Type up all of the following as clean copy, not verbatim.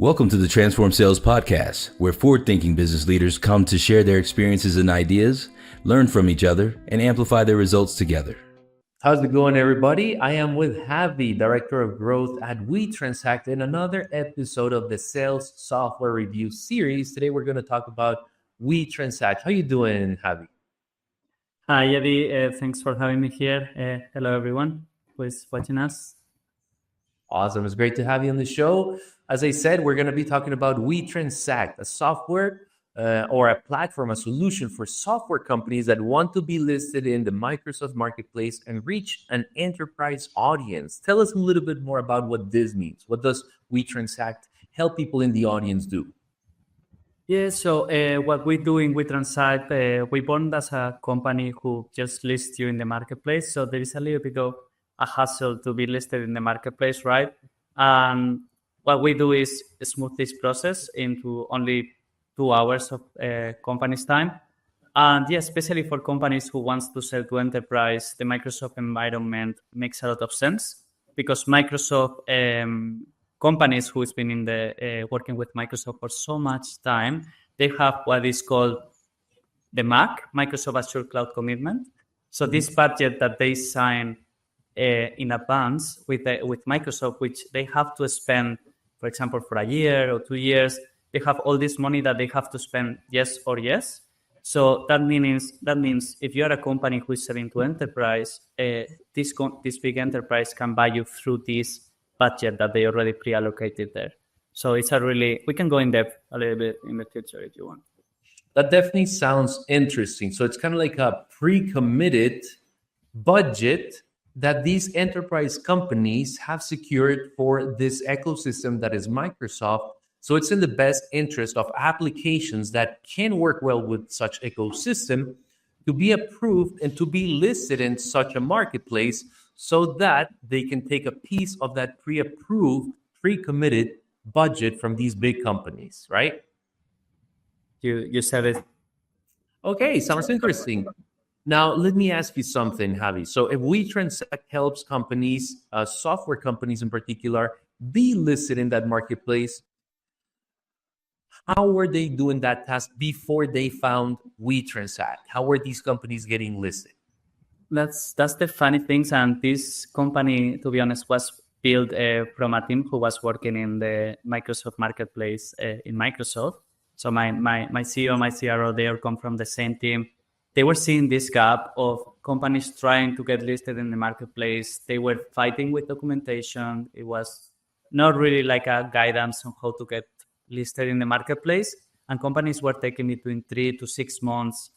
Welcome to the Transform Sales Podcast, where forward-thinking business leaders come to share their experiences and ideas, learn from each other, and amplify their results together. How's it going, everybody? I am with Javi, Director of Growth at WeTransact, in another episode of the Sales Software Review series. Today, we're going to talk about WeTransact. How you doing, Javi? Hi, Eddie. Thanks for having me here. Hello, everyone who is watching us. Awesome. It's great to have you on the show. As I said, we're going to be talking about WeTransact, a software or a platform, a solution for software companies that want to be listed in the Microsoft Marketplace and reach an enterprise audience. Tell us a little bit more about what this means. What does WeTransact help people in the audience do? Yeah, so what we do in WeTransact, we born as a company who just lists you in the marketplace. So there is a little bit of a hassle to be listed in the marketplace, right? And what we do is smooth this process into only 2 hours of company's time. And yeah, especially for companies who wants to sell to enterprise, the Microsoft environment makes a lot of sense because Microsoft companies who's been in the working with Microsoft for so much time, they have what is called the MAC, Microsoft Azure Cloud Commitment. So this budget that they sign in advance with Microsoft, which they have to spend, for example, for a year or 2 years, they have all this money that they have to spend yes or yes. So that means if you are a company who is selling to enterprise, this big enterprise can buy you through this budget that they already pre-allocated there. So it's we can go in depth a little bit in the future if you want. That definitely sounds interesting. So it's kind of like a pre-committed budget that these enterprise companies have secured for this ecosystem that is Microsoft. So it's in the best interest of applications that can work well with such ecosystem to be approved and to be listed in such a marketplace so that they can take a piece of that pre-approved, pre-committed budget from these big companies, right? You said it. Okay, sounds interesting. Now, let me ask you something, Javi. So if WeTransact helps companies, software companies in particular, be listed in that marketplace, how were they doing that task before they found WeTransact? How were these companies getting listed? That's the funny things. And this company, to be honest, was built from a team who was working in the Microsoft Marketplace in Microsoft. So my CEO, my CRO, they all come from the same team. They were seeing this gap of companies trying to get listed in the marketplace. They were fighting with documentation. It was not really like a guidance on how to get listed in the marketplace. And companies were taking between 3 to 6 months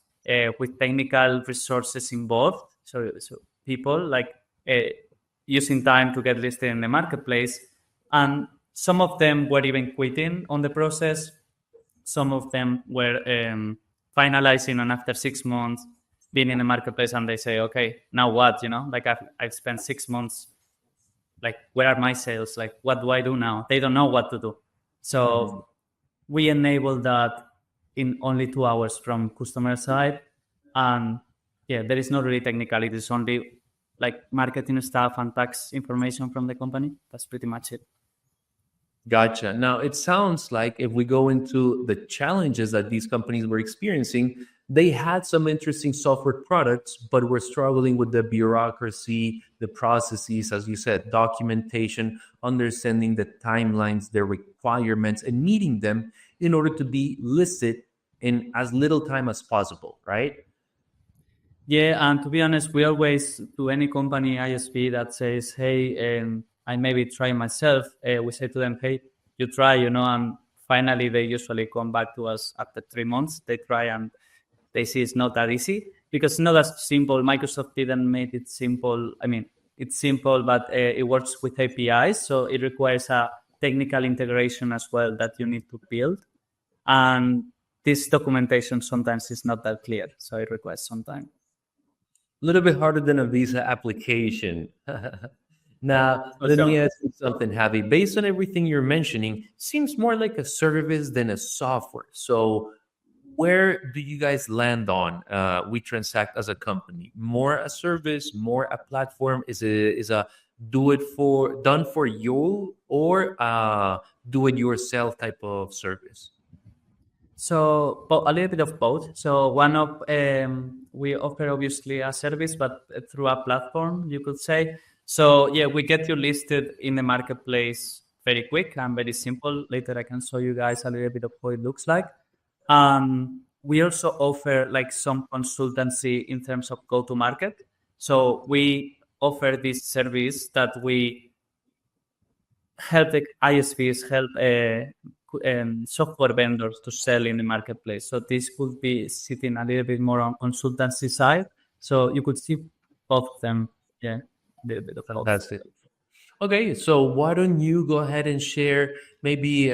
with technical resources involved. So people using time to get listed in the marketplace. And some of them were even quitting on the process. Some of them were finalizing, and after 6 months being in the marketplace, and they say, okay, now what? I've spent 6 months. Like, where are my sales? Like, what do I do now? They don't know what to do. So we enable that in only 2 hours from customer side. And yeah, there is not really technical. It is only like marketing stuff and tax information from the company. That's pretty much it. Gotcha. Now, it sounds like if we go into the challenges that these companies were experiencing, they had some interesting software products, but were struggling with the bureaucracy, the processes, as you said, documentation, understanding the timelines, their requirements, and meeting them in order to be listed in as little time as possible, right? Yeah, and to be honest, we always, to any company ISV that says, hey, I maybe try myself, we say to them, hey, you try, and finally they usually come back to us after 3 months. They try and they see it's not that easy because it's not as simple. Microsoft didn't make it simple. I mean, it's simple, but it works with APIs. So it requires a technical integration as well that you need to build. And this documentation sometimes is not that clear. So it requires some time. A little bit harder than a Visa application. Now, let me ask you something, Javi. Based on everything you're mentioning, seems more like a service than a software. So where do you guys land on WeTransact as a company? More a service, more a platform? Is a done for you, or do it yourself type of service? So a little bit of both. So we offer obviously a service, but through a platform, you could say. So yeah, we get you listed in the marketplace very quick and very simple. Later, I can show you guys a little bit of how it looks like. We also offer like some consultancy in terms of go-to-market. So we offer this service that we help the ISVs, help software vendors to sell in the marketplace. So this could be sitting a little bit more on consultancy side. So you could see both of them. Yeah, a little bit of both. That's it. Okay, so why don't you go ahead and share maybe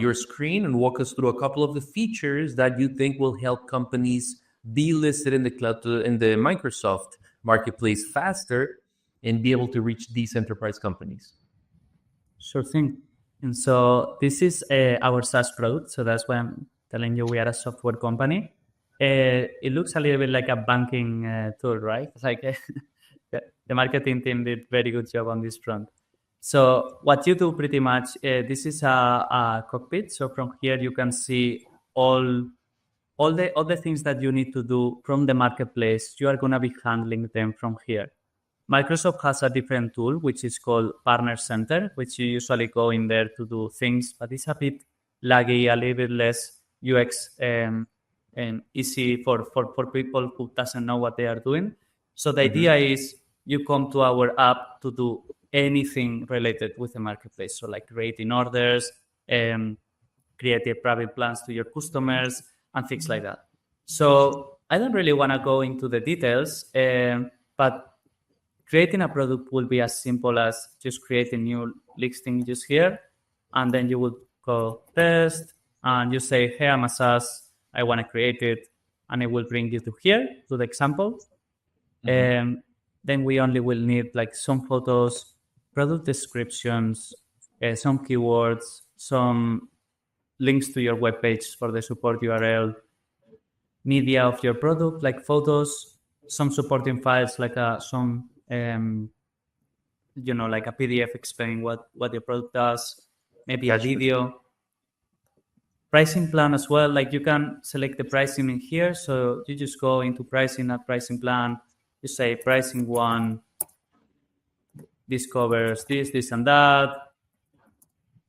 your screen and walk us through a couple of the features that you think will help companies be listed in the cloud, in the Microsoft marketplace faster, and be able to reach these enterprise companies. Sure thing. And so this is our SaaS product. So that's why I'm telling you we are a software company. It looks a little bit like a banking tool, right? It's like the marketing team did very good job on this front. So what you do pretty much, this is a cockpit. So from here you can see all the things that you need to do from the marketplace. You are going to be handling them from here. Microsoft has a different tool, which is called Partner Center, which you usually go in there to do things, but it's a bit laggy, a little bit less UX and easy for people who doesn't know what they are doing. So the idea is you come to our app to do anything related with the marketplace. So like creating orders, creating private plans to your customers, and things like that. So I don't really want to go into the details, but creating a product will be as simple as just creating new listing just here. And then you would go test and you say, hey, I'm a SaaS, I want to create it. And it will bring you to here, to the example. Then we only will need like some photos, product descriptions, some keywords, some links to your webpage for the support URL, media of your product, like photos, some supporting files, like some like a PDF explaining what your product does, maybe a video. Pricing plan as well, like you can select the pricing in here. So you just go into pricing, a pricing plan. You say pricing 1, this covers this, and that.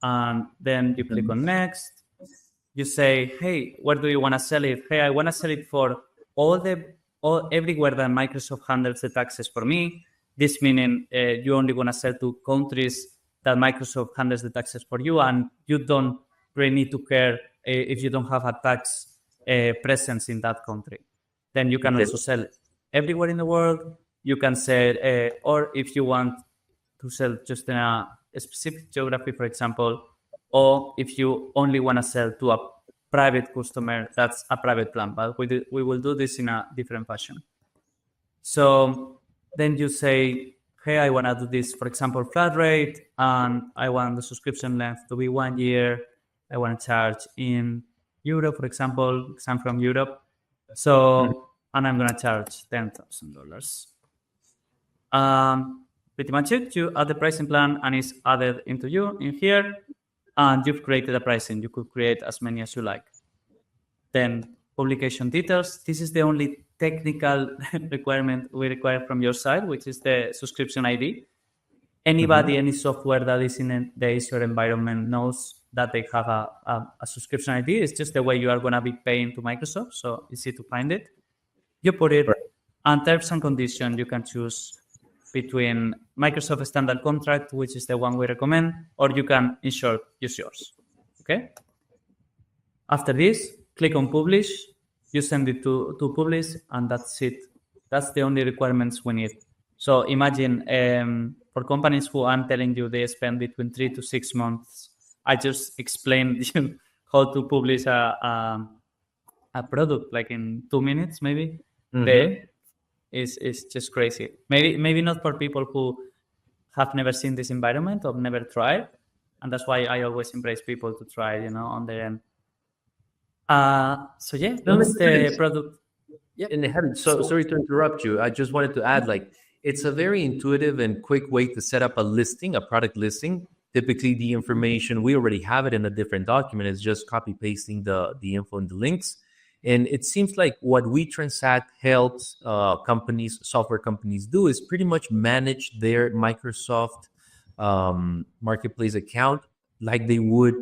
And then you click on next. You say, hey, where do you want to sell it? Hey, I want to sell it for everywhere that Microsoft handles the taxes for me. This meaning you only want to sell to countries that Microsoft handles the taxes for you, and you don't really need to care if you don't have a tax presence in that country. Then you can also sell everywhere in the world. You can sell, or if you want to sell just in a specific geography, for example, or if you only want to sell to a private customer, that's a private plan, but we will do this in a different fashion. So then you say, hey, I want to do this, for example, flat rate, and I want the subscription length to be 1 year. I want to charge in Euro, for example, because I'm from Europe. So, and I'm going to charge $10,000. Pretty much it. You add the pricing plan and it's added into you in here, and you've created a pricing. You could create as many as you like. Then publication details. This is the only technical requirement we require from your side, which is the subscription ID. Anybody, any software that is in the Azure environment knows that they have a subscription ID. It's just the way you are going to be paying to Microsoft, so easy to find it. You put it, and terms and conditions, you can choose between Microsoft standard contract, which is the one we recommend, or you can, in short, use yours. Okay? After this, click on publish. You send it to publish, and that's it. That's the only requirements we need. So imagine for companies who I'm telling you they spend between 3 to 6 months, I just explained how to publish a product like in 2 minutes, maybe. It's just crazy. Maybe not for people who have never seen this environment or never tried, and that's why I always embrace people to try, on their end. That's the product. Yeah. And sorry to interrupt you. I just wanted to add, like, It's a very intuitive and quick way to set up a listing, a product listing. Typically, the information, we already have it in a different document. It's just copy pasting the info and the links. And it seems like what WeTransact helps companies, software companies do is pretty much manage their Microsoft Marketplace account like they would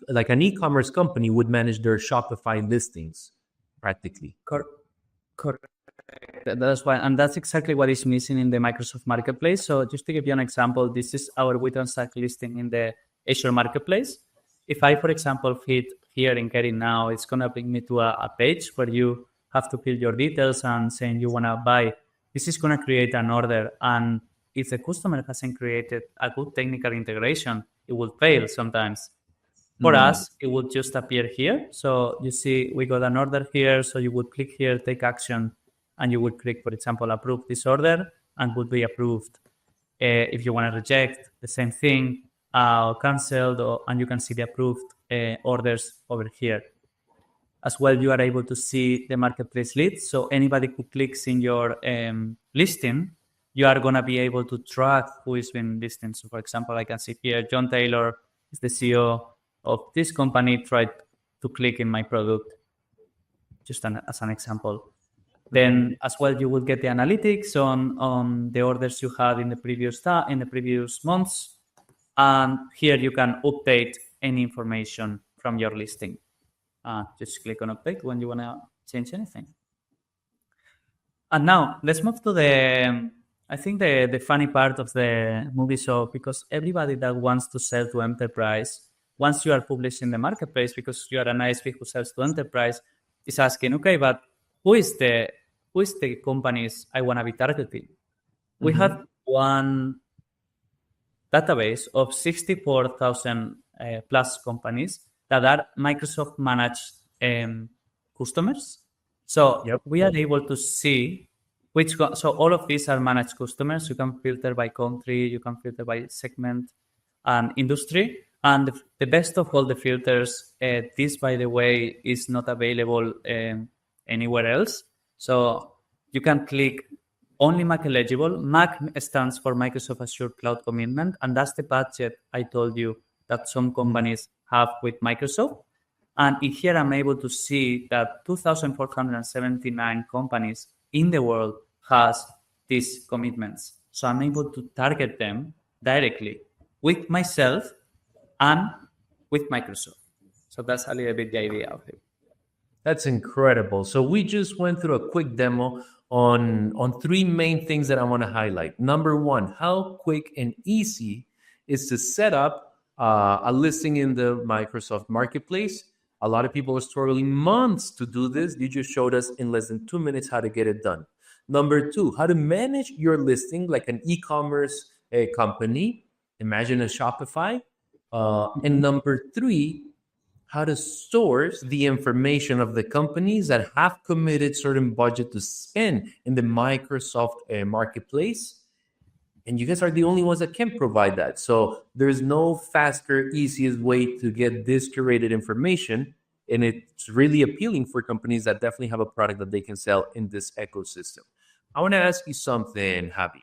like an e-commerce company would manage their Shopify listings, practically. Correct. That's why, and that's exactly what is missing in the Microsoft Marketplace. So just to give you an example, this is our WeTransact listing in the Azure Marketplace. If I, for example, hit here in Get It Now, it's going to bring me to a page where you have to fill your details and saying you want to buy. This is going to create an order. And if the customer hasn't created a good technical integration, it will fail sometimes. For us, it would just appear here. So you see, we got an order here. So you would click here, take action, and you would click, for example, approve this order and would be approved. If you want to reject, the same thing, canceled, and you can see the approved orders over here. As well, you are able to see the marketplace leads. So anybody who clicks in your listing, you are going to be able to track who is been listing. So for example, I can see here, John Taylor is the CEO of this company, tried to click in my product, just as an example. Then as well, you will get the analytics on the orders you had in the previous months. And here you can update any information from your listing. Just click on update when you want to change anything. And now let's move to the funny part of the movie. So because everybody that wants to sell to enterprise, once you are published in the marketplace, because you are an ISV who sells to enterprise, is asking, okay, but who is the companies I want to be targeting? We have one database of 64,000 plus companies that are Microsoft managed customers. So we are able to see so all of these are managed customers. You can filter by country, you can filter by segment and industry. And the best of all the filters, this, by the way, is not available anywhere else. So you can click only Mac eligible. Mac stands for Microsoft Azure Cloud Commitment, and that's the budget I told you that some companies have with Microsoft. And in here, I'm able to see that 2,479 companies in the world has these commitments. So I'm able to target them directly with myself and with Microsoft. So that's a little bit the idea of it. That's incredible. So we just went through a quick demo on three main things that I want to highlight. Number one, how quick and easy is to set up a listing in the Microsoft Marketplace. A lot of people are struggling months to do this. You just showed us in less than 2 minutes how to get it done. Number two, how to manage your listing like an e-commerce company. Imagine a Shopify. And number three, how to source the information of the companies that have committed certain budget to spend in the Microsoft Marketplace. And you guys are the only ones that can provide that. So there's no faster, easiest way to get this curated information. And it's really appealing for companies that definitely have a product that they can sell in this ecosystem. I want to ask you something, Javi.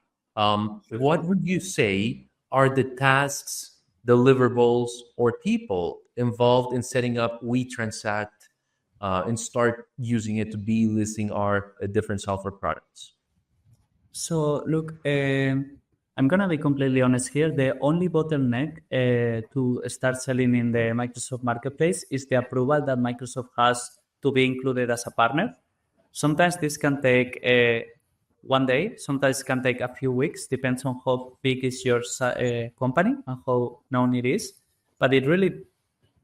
What would you say are the tasks, deliverables, or people involved in setting up WeTransact and start using it to be listing our different software products? So look, I'm going to be completely honest here. The only bottleneck to start selling in the Microsoft Marketplace is the approval that Microsoft has to be included as a partner. Sometimes this can take 1 day. Sometimes it can take a few weeks. Depends on how big is your company and how known it is. But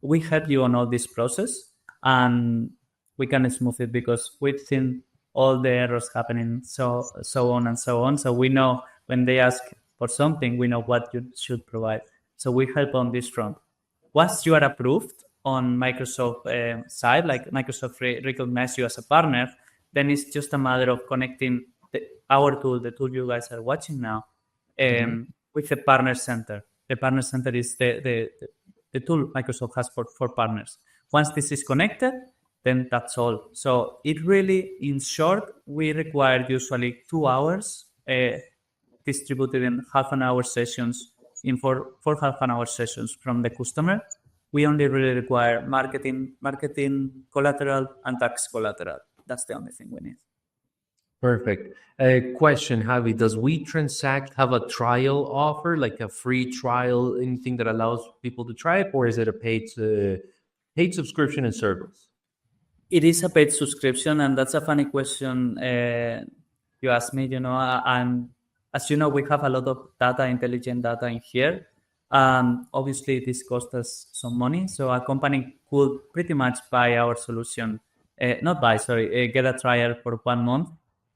we help you on all this process, and we can smooth it because we've seen all the errors happening, so on and so on. So we know when they ask for something, we know what you should provide. So we help on this front. Once you are approved on Microsoft side, like Microsoft recognize you as a partner, then it's just a matter of connecting our tool, the tool you guys are watching now, with the Partner Center. The Partner Center is the tool Microsoft has for partners. Once this is connected, then that's all. So it really, in short, we require usually 2 hours distributed in half-an-hour sessions, in four half-an-hour sessions from the customer. We only really require marketing collateral and tax collateral. That's the only thing we need. Perfect. A question, Javi, does WeTransact have a trial offer, like a free trial, anything that allows people to try it, or is it a paid subscription and service? It is a paid subscription, and that's a funny question you asked me. As you know, we have a lot of data, intelligent data in here. Obviously, this costs us some money. So a company could pretty much buy our solution, get a trial for 1 month,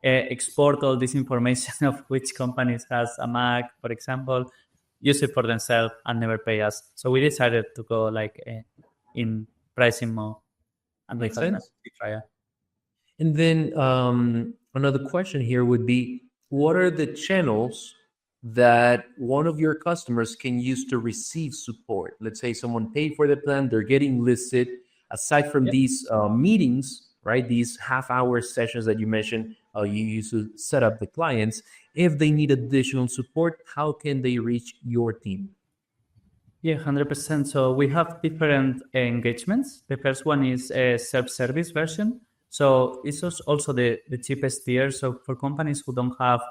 export all this information of which companies has a Mac, for example, use it for themselves and never pay us. So we decided to go in pricing mode. And makes sense. Trial. And then another question here would be, what are the channels that one of your customers can use to receive support? Let's say someone paid for the plan, they're getting listed. Aside from these meetings, right, these half-hour sessions that you mentioned, you use to set up the clients. If they need additional support, how can they reach your team? Yeah, 100%. So we have different engagements. The first one is a self-service version. So it's also the cheapest tier. So for companies who don't have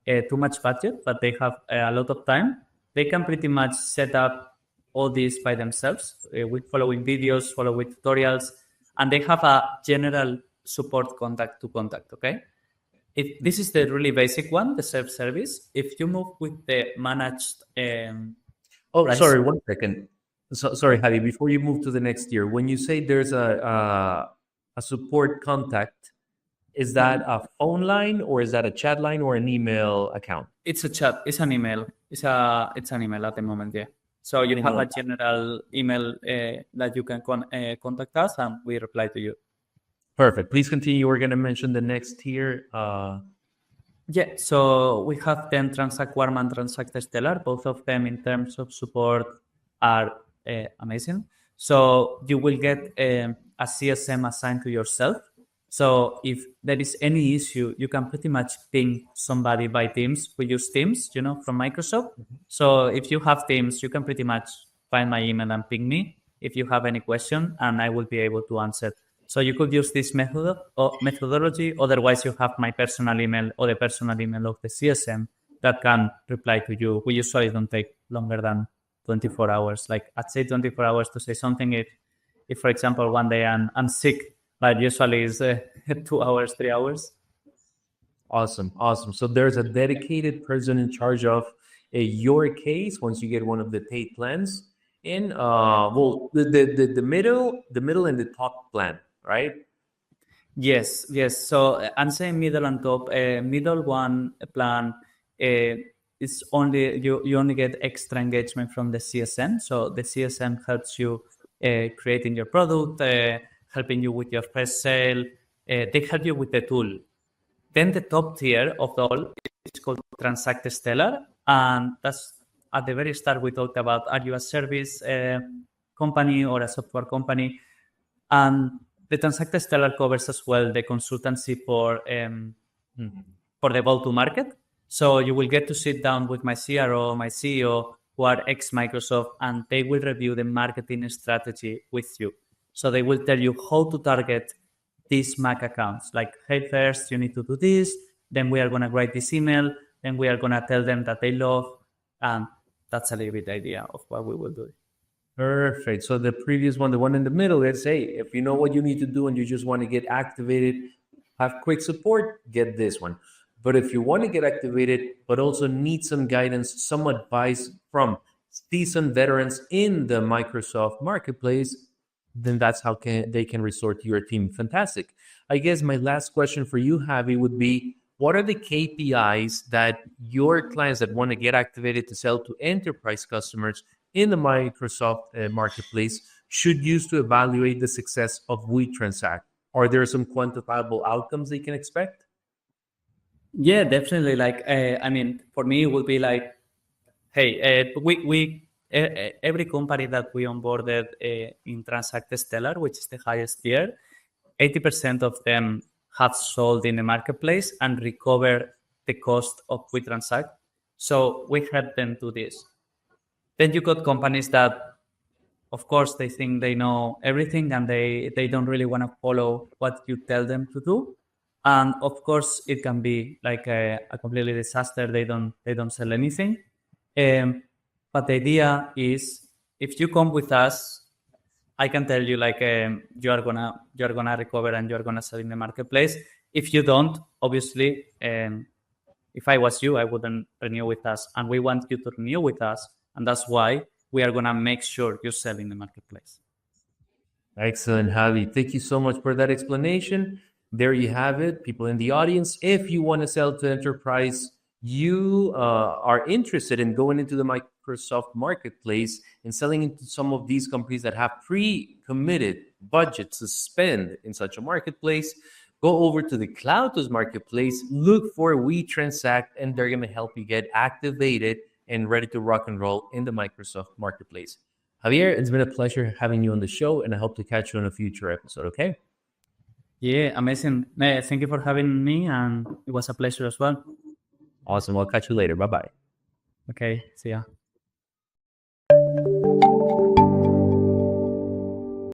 too much budget, but they have a lot of time, they can pretty much set up all this by themselves with following videos, follow with tutorials, and they have a general support contact to contact, okay? If this is the really basic one, the self-service. If you move with the managed... sorry, 1 second. Sorry, Javi, before you move to the next tier, when you say there's a support contact, is that a phone line or is that a chat line or an email account? It's a chat. It's an email. It's an email at the moment, yeah. So you have a general email that you can contact us and we reply to you. Perfect. Please continue. We're going to mention the next tier. Yeah, so we have then Transact Warm and Transact Stellar. Both of them in terms of support are amazing. So you will get a CSM assigned to yourself. So if there is any issue, you can pretty much ping somebody by Teams. We use Teams, from Microsoft. Mm-hmm. So if you have Teams, you can pretty much find my email and ping me if you have any question, and I will be able to answer. So you could use this methodology. Otherwise, you have my personal email or the personal email of the CSM that can reply to you. We usually don't take longer than 24 hours. Like I'd say 24 hours to say something. If for example, one day I'm sick, but usually is 2 hours, 3 hours. Awesome. So there's a dedicated person in charge of your case once you get one of the paid plans. In the middle and the top plan, right? Yes. So I'm saying middle and top. Middle one plan is only you only get extra engagement from the CSM. So the CSM helps you creating your product, helping you with your first sale. They help you with the tool. Then the top tier of all is called Transact Stellar, and that's at the very start we talked about, are you a service company or a software company? And the Transact Stellar covers as well the consultancy for the go-to-market. So you will get to sit down with my CRO, my CEO, who are ex-Microsoft, and they will review the marketing strategy with you. So they will tell you how to target these Mac accounts. Like, hey, first you need to do this, then we are going to write this email, then we are going to tell them that they love, and that's a little bit the idea of what we will do. Perfect. So the previous one, the one in the middle, let's say, if you know what you need to do and you just want to get activated, have quick support, get this one. But if you want to get activated, but also need some guidance, some advice from seasoned veterans in the Microsoft marketplace, then that's how they can resort to your team. Fantastic. I guess my last question for you, Javi, would be, what are the KPIs that your clients that want to get activated to sell to enterprise customers in the Microsoft marketplace should use to evaluate the success of WeTransact? Are there some quantifiable outcomes they can expect? Yeah, definitely. Like, for me, it would be like, hey, every company that we onboarded in Transact Stellar, which is the highest tier, 80% of them have sold in the marketplace and recover the cost of WeTransact. So we help them do this. Then you got companies that, of course, they think they know everything and they don't really want to follow what you tell them to do. And of course, it can be like a completely disaster. They don't sell anything. But the idea is, if you come with us, I can tell you like you are gonna recover and you are gonna sell in the marketplace. If you don't, obviously, if I was you, I wouldn't renew with us, and we want you to renew with us, and that's why we are gonna make sure you sell in the marketplace. Excellent, Javi. Thank you so much for that explanation. There you have it, people in the audience. If you want to sell to enterprise, you are interested in going into the Microsoft Marketplace and selling into some of these companies that have pre-committed budgets to spend in such a marketplace, go over to the CloudTask Marketplace, look for WeTransact, and they're going to help you get activated and ready to rock and roll in the Microsoft Marketplace. Javier, it's been a pleasure having you on the show, and I hope to catch you on a future episode, okay? Yeah, amazing. Thank you for having me, and it was a pleasure as well. Awesome. I'll catch you later. Bye-bye. Okay, see ya.